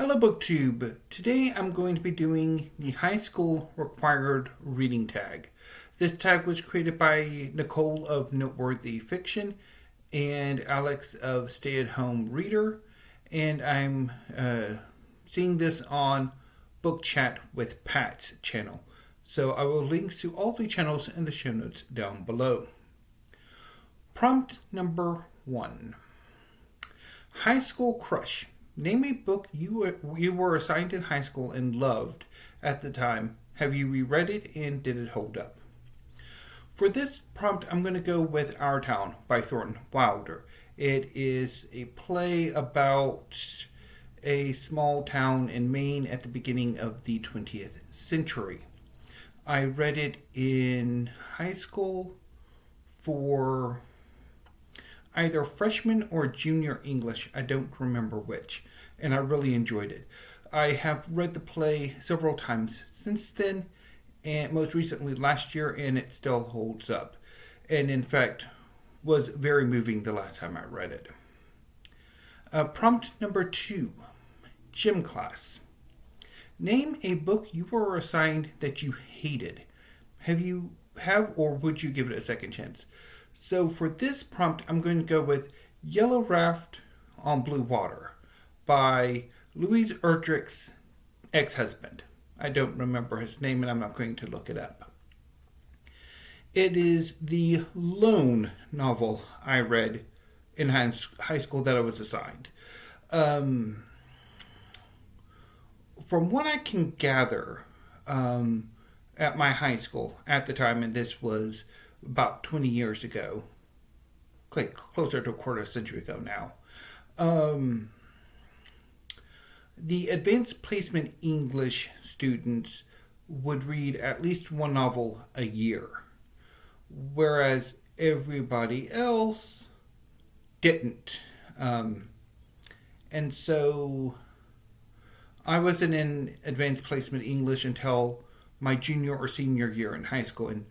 Hello BookTube. Today I'm going to be doing the high school required reading tag. This tag was created by Nicole of Noteworthy Fiction and Alex of Stay at Home Reader, and I'm seeing this on Book Chat with Pat's channel. So I will link to all the channels in the show notes down below. Prompt number 1. High School Crush. Name a book you were assigned in high school and loved at the time. Have you reread it and did it hold up? For this prompt, I'm going to go with Our Town by Thornton Wilder. It is a play about a small town in Maine at the beginning of the 20th century. I read it in high school for either freshman or junior English. I don't remember which, and I really enjoyed it. I have read the play several times since then, and most recently last year, and it still holds up. And in fact, was very moving the last time I read it. Prompt number 2, gym class. Name a book you were assigned that you hated. Have or would you give it a second chance? So for this prompt, I'm going to go with Yellow Raft on Blue Water by Louise Erdrich's ex-husband. I don't remember his name and I'm not going to look it up. It is the lone novel I read in high school that I was assigned. From what I can gather, at my high school at the time, and this was about 20 years ago, like closer to a quarter century ago now, the advanced placement English students would read at least one novel a year, whereas everybody else didn't. And so I wasn't in advanced placement English until my junior or senior year in high school, and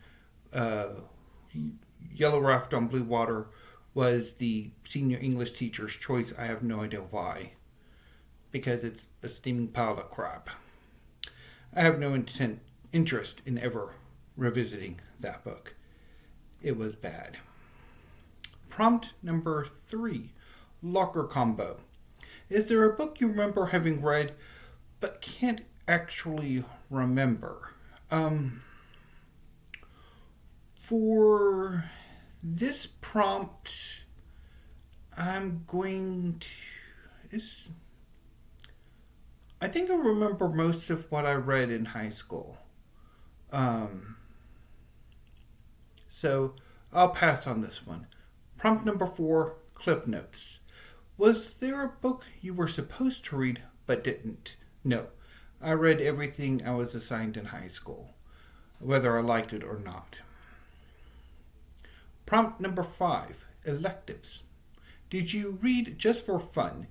Yellow Raft on Blue Water was the senior English teacher's choice. I have no idea why, because it's a steaming pile of crap. I have no interest in ever revisiting that book. It was bad. Prompt number 3, locker combo. Is there a book you remember having read but can't actually remember? For this prompt, I'm going to... I think I remember most of what I read in high school. So I'll pass on this one. Prompt number 4, Cliff Notes. Was there a book you were supposed to read but didn't? No. I read everything I was assigned in high school, whether I liked it or not. Prompt number 5, electives. Did you read just for fun?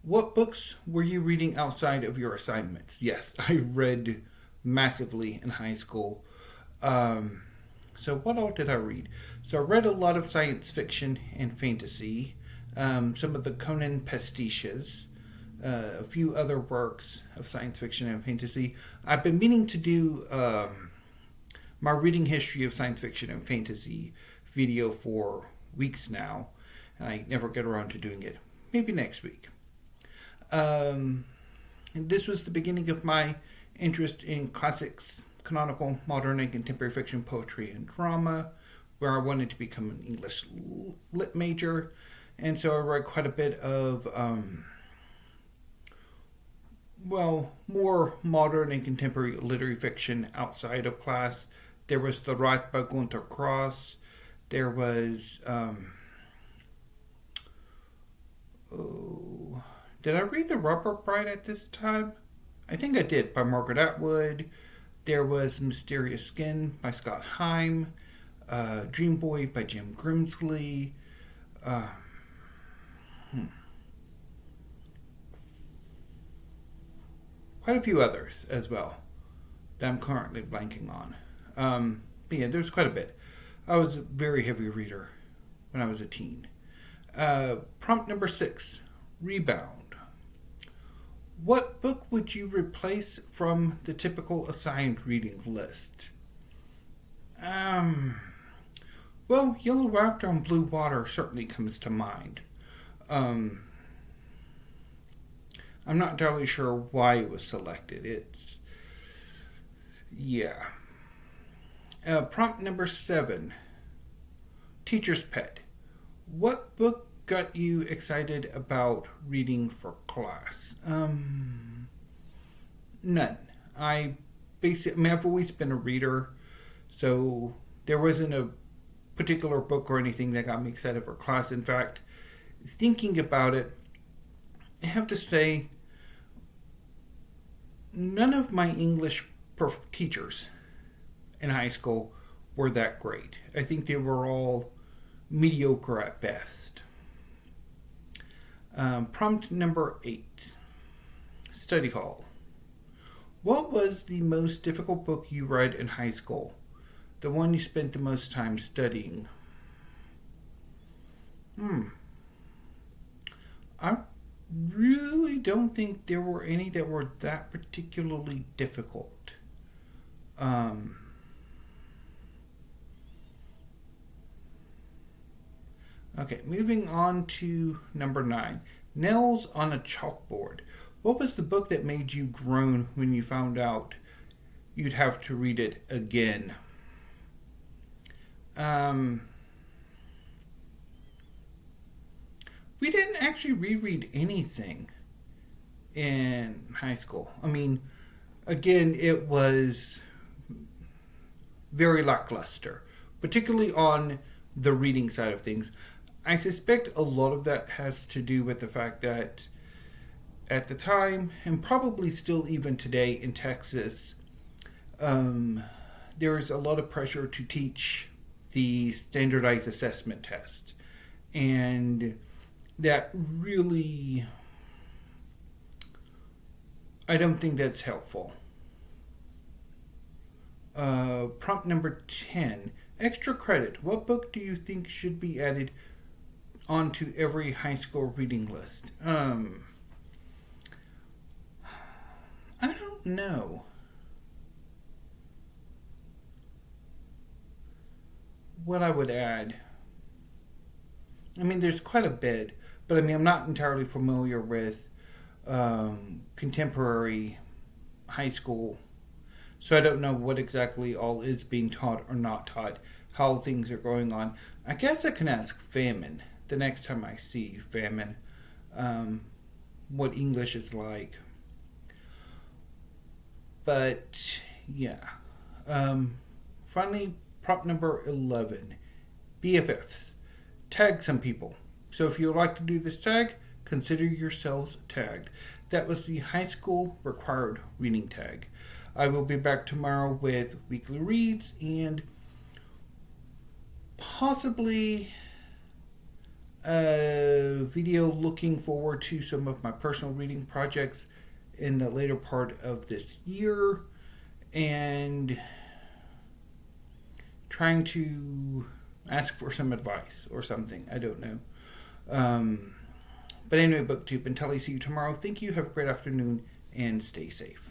What books were you reading outside of your assignments? Yes, I read massively in high school. So what all did I read? So I read a lot of science fiction and fantasy, some of the Conan pastiches, a few other works of science fiction and fantasy. I've been meaning to do my reading history of science fiction and fantasy video for weeks now, and I never get around to doing it. Maybe next week. And this was the beginning of my interest in classics, canonical, modern, and contemporary fiction, poetry, and drama, where I wanted to become an English lit major. And so I read quite a bit of, more modern and contemporary literary fiction outside of class. There was The Rat by Gunter Cross. There was, did I read The Rubber Bride at this time? I think I did, by Margaret Atwood. There was Mysterious Skin by Scott Heim. Dream Boy by Jim Grimsley. Quite a few others as well that I'm currently blanking on. But yeah, there's quite a bit. I was a very heavy reader when I was a teen. Prompt number 6, rebound. What book would you replace from the typical assigned reading list? Um, well, Yellow Rafter and Blue Water certainly comes to mind. Um, I'm not entirely sure why it was selected. Yeah. Prompt number 7, Teacher's Pet. What book got you excited about reading for class? None. I've always been a reader, so there wasn't a particular book or anything that got me excited for class. In fact, thinking about it, I have to say, none of my English teachers in high school were that great. I think they were all mediocre at best. Prompt number 8, Study Hall. What was the most difficult book you read in high school? The one you spent the most time studying? I really don't think there were any that were that particularly difficult. Okay, moving on to number 9. Nails on a Chalkboard. What was the book that made you groan when you found out you'd have to read it again? We didn't actually reread anything in high school. I mean, again, it was very lackluster, particularly on the reading side of things. I suspect a lot of that has to do with the fact that at the time, and probably still even today in Texas, there is a lot of pressure to teach the standardized assessment test. And that really, I don't think that's helpful. Prompt number 10, extra credit. What book do you think should be added onto every high school reading list? I don't know. What I would add. I mean, there's quite a bit, but I mean, I'm not entirely familiar with contemporary high school, so I don't know what exactly all is being taught or not taught, how things are going on. I guess I can ask Famine the next time I see Famine, what English is like. But yeah. Finally, prompt number 11, BFFs. Tag some people. So if you would like to do this tag, consider yourselves tagged. That was the high school required reading tag. I will be back tomorrow with weekly reads and possibly a video looking forward to some of my personal reading projects in the later part of this year, and trying to ask for some advice or something. I don't know. But anyway, BookTube, until I see you tomorrow, thank you, have a great afternoon, and stay safe.